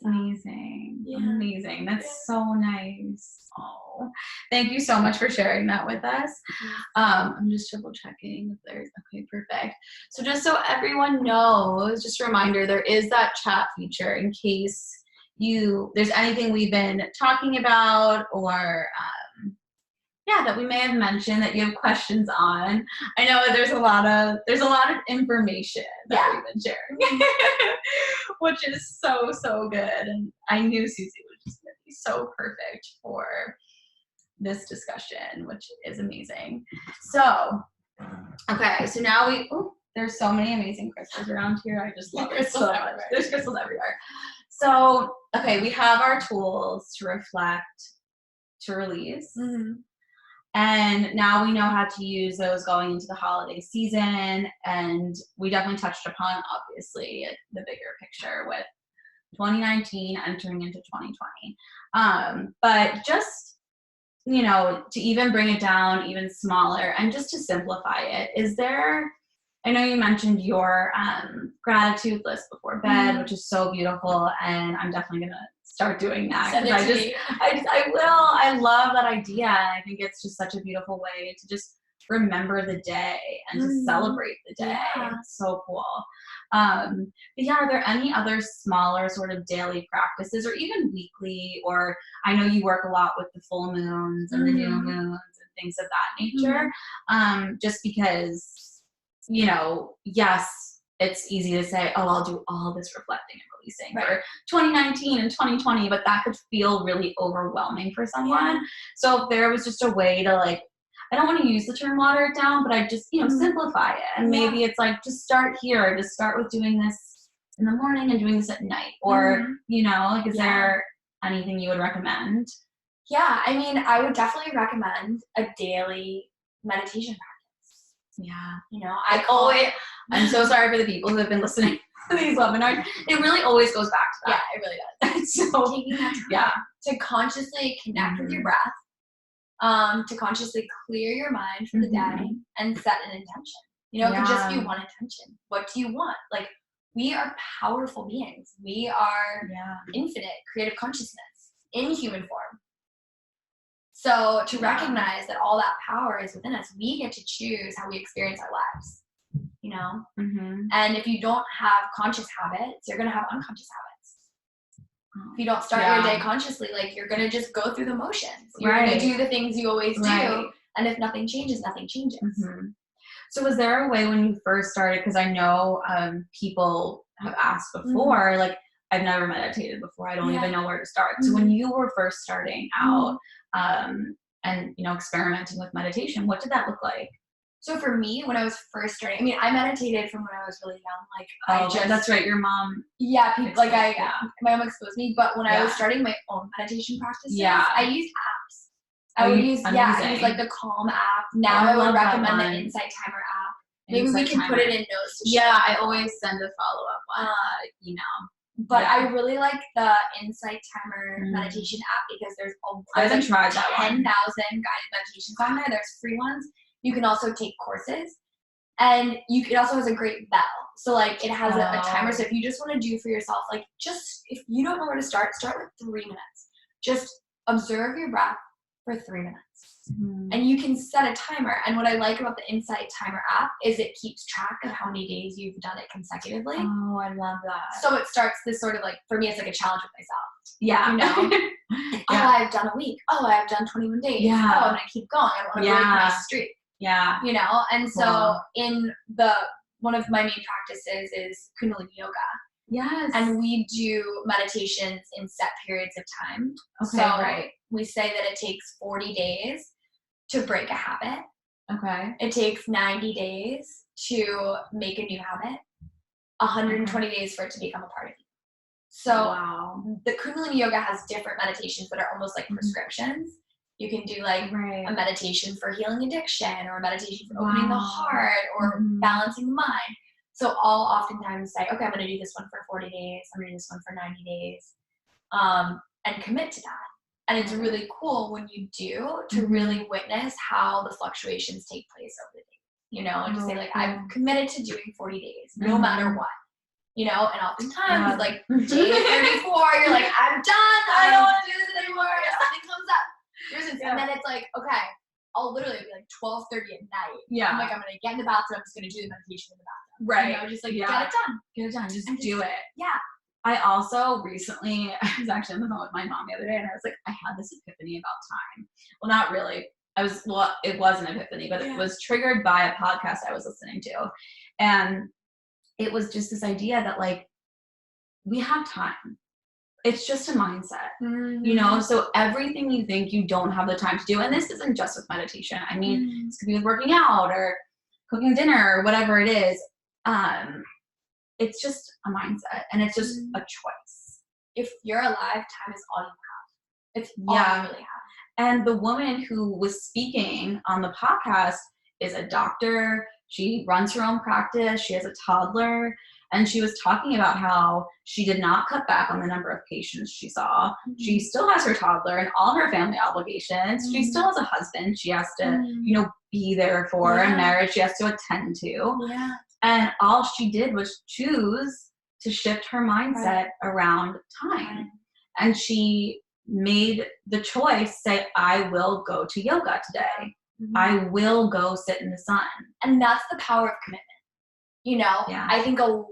Amazing. Amazing. That's so nice. Oh, thank you so much for sharing that with us. I'm just triple checking if there's, okay, perfect. So just so everyone knows, just a reminder, there is that chat feature in case there's anything we've been talking about, or that we may have mentioned that you have questions on. I know there's a lot of information that we've been sharing, which is so, so good. And I knew Susie was just going to be so perfect for this discussion, which is amazing. So, okay, so now there's so many amazing crystals around here. I just love it so much. There's crystals everywhere. So, okay, we have our tools to reflect, to release. And now we know how to use those going into the holiday season. And we definitely touched upon, obviously, the bigger picture with 2019 entering into 2020. But just, to even bring it down even smaller and just to simplify it, I know you mentioned your gratitude list before bed, which is so beautiful, and I'm definitely going to start doing that. I will. I love that idea. I think it's just such a beautiful way to just remember the day and to celebrate the day. It's so cool. But are there any other smaller sort of daily practices, or even weekly, or I know you work a lot with the full moons and the new moons and things of that nature, just because, yes, it's easy to say, oh, I'll do all this reflecting and releasing for 2019 and 2020, but that could feel really overwhelming for someone. So if there was just a way to, like, I don't want to use the term water it down, but I just, simplify it. And maybe it's like, just start here, just start with doing this in the morning and doing this at night. Or, is there anything you would recommend? Yeah, I mean, I would definitely recommend a daily meditation practice. I'm so sorry for the people who have been listening to these webinars. It really always goes back to that. Yeah, it really does. So taking that time to consciously connect with your breath, to consciously clear your mind for the day and set an intention. It could just be one intention. What do you want? Like, we are powerful beings. We are infinite creative consciousness in human form. So to recognize that all that power is within us, we get to choose how we experience our lives, And if you don't have conscious habits, you're going to have unconscious habits. If you don't start your day consciously, like, you're going to just go through the motions. You're going to do the things you always do. And if nothing changes, nothing changes. So was there a way when you first started, because I know people have asked before, like, I've never meditated before. I don't even know where to start. So when you were first starting out and, experimenting with meditation, what did that look like? So for me, when I was first starting, I mean, I meditated from when I was really young. Like, that's right. Your mom. Yeah. My mom exposed me. But when I was starting my own meditation practices, I used apps. I would use like the Calm app. Now I would recommend the Insight Timer app. Maybe we can put it in notes. I always send a follow-up email. But I really like the Insight Timer meditation app because there's I haven't tried that 10,000 guided meditations on there. There's free ones. You can also take courses. And it also has a great bell. So like it has a timer. So if you just want to do for yourself, like just if you don't know where to start with 3 minutes. Just observe your breath for 3 minutes. And you can set a timer. And what I like about the Insight Timer app is it keeps track of how many days you've done it consecutively. Oh, I love that. So it starts this sort of like, for me, it's like a challenge with myself. Yeah. You know? Oh, I've done a week. Oh, I've done 21 days. Yeah. Oh, I'm going to keep going. I don't want to break my streak. Yeah. You know? And so in one of my main practices is Kundalini Yoga. Yes. And we do meditations in set periods of time. Okay, so we say that it takes 40 days to break a habit. Okay. It takes 90 days to make a new habit. 120 days for it to become a part of you. So the Kundalini Yoga has different meditations that are almost like prescriptions. You can do like a meditation for healing addiction or a meditation for opening the heart or balancing the mind. So I'll oftentimes say, okay, I'm going to do this one for 40 days. I'm going to do this one for 90 days and commit to that. And it's really cool when you do to really witness how the fluctuations take place over the day, you know, and to say like, I'm committed to doing 40 days, no matter what, you know, and oftentimes like day 34, you're like, I'm done. I don't want to do this anymore. Something comes up. And then it's like, okay, I'll literally be like 12:30 at night. Yeah. I'm like, I'm going to get in the bathroom. I'm just going to do the meditation in the bathroom. Right. You know, just like, get it done. Get it done. Just do it. Yeah. I also recently, I was actually on the phone with my mom the other day and I was like, I had this epiphany about time. Well, not really. It was an epiphany, but it was triggered by a podcast I was listening to. And it was just this idea that like, we have time. It's just a mindset, you know? So everything you think you don't have the time to do, and this isn't just with meditation. I mean, this could be with working out or cooking dinner or whatever it is. It's just a mindset and it's just a choice. If you're alive, time is all you have. It's all you really have. And the woman who was speaking on the podcast is a doctor. She runs her own practice. She has a toddler. And she was talking about how she did not cut back on the number of patients she saw. She still has her toddler and all her family obligations. She still has a husband she has to, you know, be there for, and marriage she has to attend to. Yeah. And all she did was choose to shift her mindset around time. And she made the choice, say, I will go to yoga today. I will go sit in the sun. And that's the power of commitment. You know, I think a lot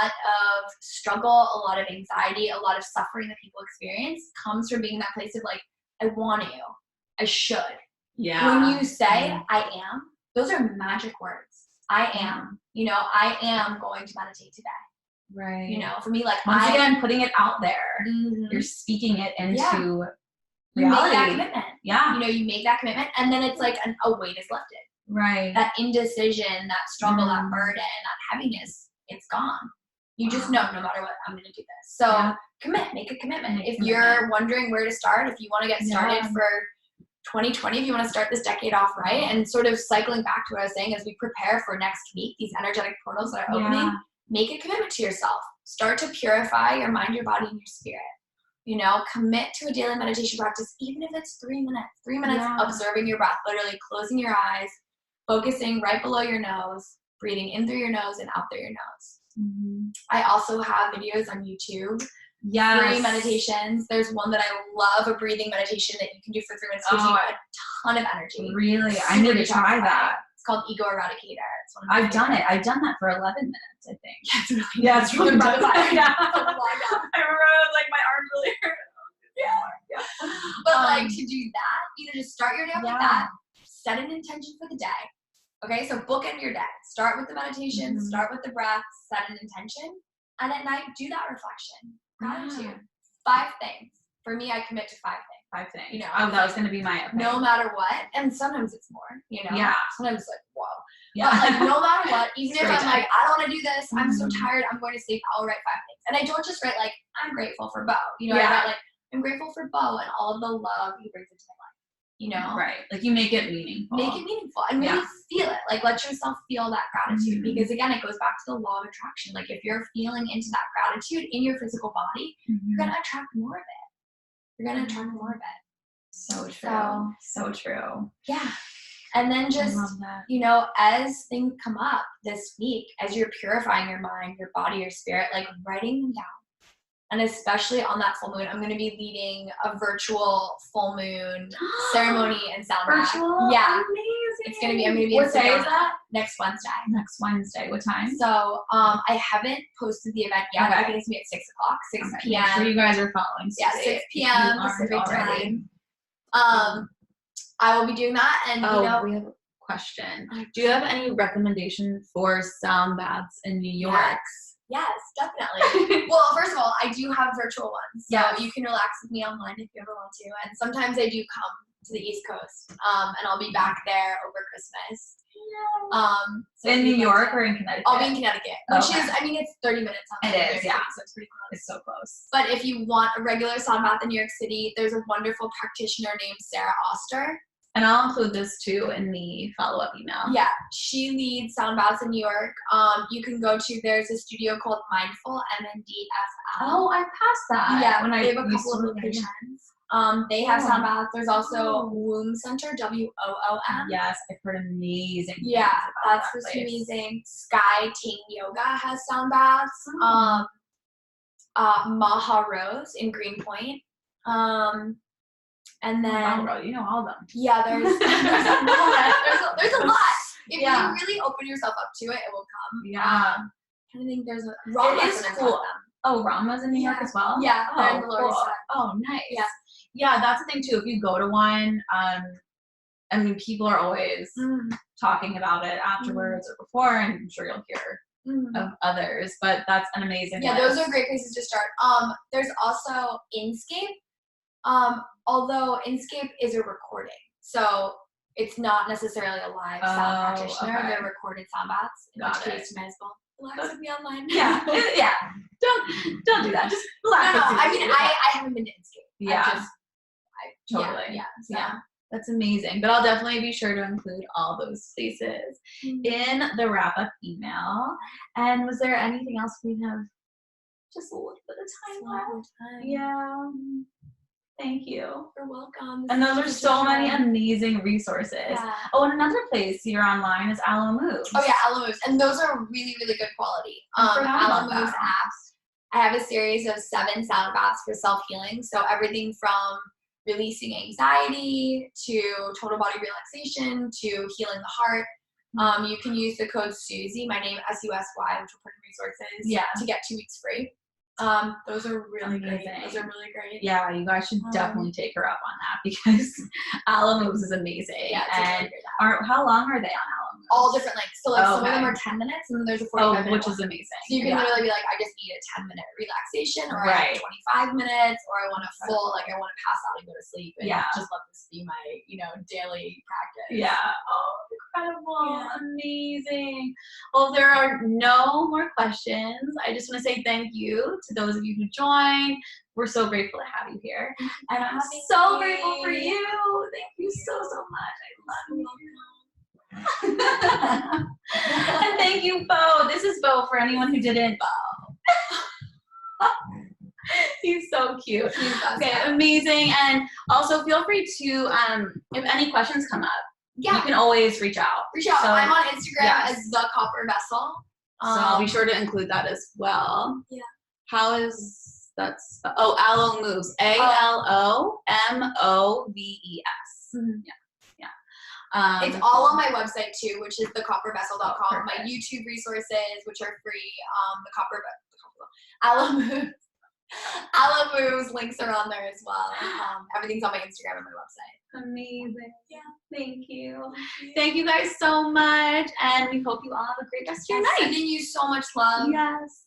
of struggle, a lot of anxiety, a lot of suffering that people experience comes from being in that place of like, I want to, I should. Yeah. When you say, I am, those are magic words. I am, you know, I am going to meditate today. Right. You know, for me, like, once again, putting it out there, you're speaking it into reality. You make that commitment. Yeah. You know, you make that commitment, and then it's like a weight is lifted. Right. That indecision, that struggle, that burden, that heaviness, it's gone. You just know no matter what, I'm going to do this. So make a commitment. If you're wondering where to start, if you want to get started for 2020, if you want to start this decade off right, and sort of cycling back to what I was saying as we prepare for next week, these energetic portals that are opening, make a commitment to yourself. Start to purify your mind, your body, and your spirit. You know, commit to a daily meditation practice, even if it's 3 minutes. 3 minutes observing your breath, literally closing your eyes, focusing right below your nose, breathing in through your nose and out through your nose. I also have videos on YouTube. Free meditations. There's one that I love, a breathing meditation that you can do for 3 minutes. Gives you a ton of energy. Really? I need to try that. It's called Ego Eradicator. It's one of I've done it. I've done that for 11 minutes, I think. Yeah, it's really good. Yeah. I remember I was like, my arms really hurt. But like to do that, either just start your day off like that, set an intention for the day. Okay, so bookend your day. Start with the meditation, start with the breath, set an intention, and at night, do that reflection. Gratitude. 5 things. For me, I commit to 5 things. 5 things. You know, that was going to be my opinion. No matter what, and sometimes it's more, you know? Yeah. Sometimes it's like, whoa. Yeah. But like, no matter what, even if I'm like, I don't want to do this, I'm so tired, I'm going to sleep, I'll write 5 things. And I don't just write like, I'm grateful for Bo. You know, I write like, I'm grateful for Bo and all of the love he brings into my life. you know? Right. Like you make it meaningful. Make it meaningful and really feel it. Like let yourself feel that gratitude because again, it goes back to the law of attraction. Like if you're feeling into that gratitude in your physical body, you're going to attract more of it. You're going to attract more of it. So true. So true. Yeah. And then just, you know, as things come up this week, as you're purifying your mind, your body, your spirit, like writing them down. And especially on that full moon, I'm going to be leading a virtual full moon ceremony and sound bath. Virtual? Yeah. Amazing. I'm going to be what day is that? Next Wednesday. Next Wednesday. What time? So I haven't posted the event yet. I think it's going to be at 6 o'clock, 6 p.m. Make sure you guys are following. Yeah, 6 p.m. Pacific time. I will be doing that. And, you know, we have a question. Do you have any recommendation for sound baths in New York? Yes, definitely. Well, first of all, I do have virtual ones. So you can relax with me online if you ever want to. And sometimes I do come to the East Coast. And I'll be back there over Christmas. So in New York or in Connecticut? I'll be in Connecticut, which is, I mean, it's 30 minutes on It is, so it's pretty close. It's so close. But if you want a regular sound bath in New York City, there's a wonderful practitioner named Sarah Oster. And I'll include this too in the follow-up email. Yeah, she leads sound baths in New York. You can go to, there's a studio called Mindful, MNDFL. Oh, I passed that. Yeah, when they I have a couple of locations. They have sound baths. There's also Womb Center, WOOM. Yes, I've heard amazing things Yeah, about that's just amazing. Sky Ting Yoga has sound baths. Maha Rose in Greenpoint. And then you know all of them. Yeah, there's a lot. There's a lot. If you really open yourself up to it, it will come. Yeah. I think there's a Rama's cool. Oh, Rama's in New York as well? Yeah, they're in the Lower East Side. Oh, nice. Yeah, that's the thing too. If you go to one, I mean, people are always talking about it afterwards or before, and I'm sure you'll hear of others, but that's an amazing list. Those are great places to start. There's also Inscape. Although Inscape is a recording, so it's not necessarily a live sound practitioner. Okay. They're recorded sound baths. In which case, you might as well relax with me online. Yeah. Don't do that. Just relax. No. I mean, I haven't been to Inscape. Yeah. Totally. Yeah. That's amazing. But I'll definitely be sure to include all those places in the wrap-up email. And was there anything else we have? Just a little bit of time left. Yeah. Thank you. You're welcome. And those are so many amazing resources. Yeah. Oh, and another place here online is Aloe Moves. Oh yeah, Aloe Moves. And those are really, really good quality. Aloe Moves apps. I have a series of 7 sound baths for self-healing. So everything from releasing anxiety to total body relaxation to healing the heart. You can use the code Susy, my name SUSY, which will put in resources to get 2 weeks free. Those are really great. Those are really great. Yeah, you guys should definitely take her up on that because Aloe Moves is amazing. Yeah, it's and really great. How long are they on Aloe Moves? All different lengths. So some of them are 10 minutes and then there's a 45 minute which is amazing. So you can literally be like, I just need a 10-minute relaxation or I need 25 minutes or I want a full, like I want to pass out and go to sleep and just let this be my, daily practice. Yeah. Oh, incredible. Yeah. Amazing. Well, if there are no more questions, I just want to say thank you to those of you who joined. We're so grateful to have you here. And I'm so grateful for you. Thank you so much. I love you. And thank you, Bo. This is Bo for anyone who didn't. Bo. He's so cute. Okay, amazing. And also feel free to, if any questions come up, you can always reach out. So, I'm on Instagram as The Copper Vessel. So I'll be sure to include that as well. Yeah. How is that? Aloe Moves. ALOMOVES. Yeah. It's all on my website too, which is thecoppervessel.com. My YouTube resources, which are free. Aloe Moves. Aloe Moves links are on there as well. Everything's on my Instagram and my website. Amazing. Yeah. Thank you. Thank you guys so much, and we hope you all have a great rest of your night. Sending you so much love. Yes.